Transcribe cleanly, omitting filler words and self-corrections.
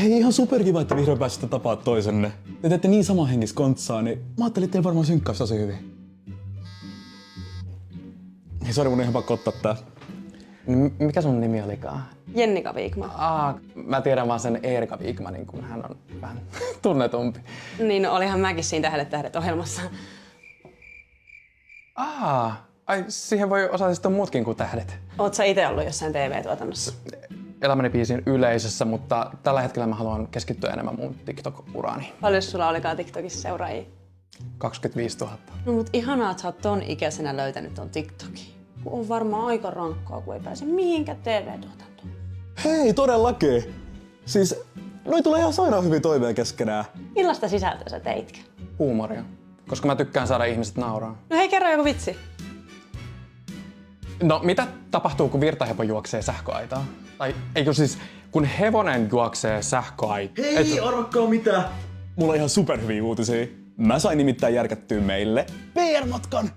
Hei, ihan superkiva, että vihdoin pääsitte tapaa toisenne. Te teette niin samanhenkis kontsaa, niin mä ajattelin, että teillä varmaan synkkaus tosi hyvin. Hei, sori, mun on ihan pakko ottaa tää. Mikä sun nimi olikaan? Jennika Wikman. Mä tiedän vaan sen Eerika Wikmanin, kun hän on vähän tunnetumpi. Niin, no olihan mäkin siinä Tähdet tähdet -ohjelmassa. Ai siihen voi osallistua muutkin kuin tähdet. Oot sä ite ollut jossain TV-tuotannossa? Elämäni biisin yleisössä, mutta tällä hetkellä mä haluan keskittyä enemmän mun TikTok-uraani. Paljon sulla olikaan TikTokissa seuraajia? 25 000. No mut ihanaa, että sä oot ton ikäisenä löytänyt ton TikTokin. On varmaan aika rankkaa, kun ei pääse mihinkään TV-tuotantoon. Hei, todellakin. Siis, noi tulee ihan sairaan hyvin toimeen keskenään. Millaista sisältöä sä teitkö? Huumoria. Koska mä tykkään saada ihmiset nauraa. No hei, kerro joku vitsi. No, mitä tapahtuu, kun virtahepo juoksee sähköaitaa? Tai eikö siis, kun hevonen juoksee sähköaitaa? Hei, arvakkaa mitä? Mulla on ihan superhyviä uutisia. Mä sain nimittäin järkättyä meille PR-matkan.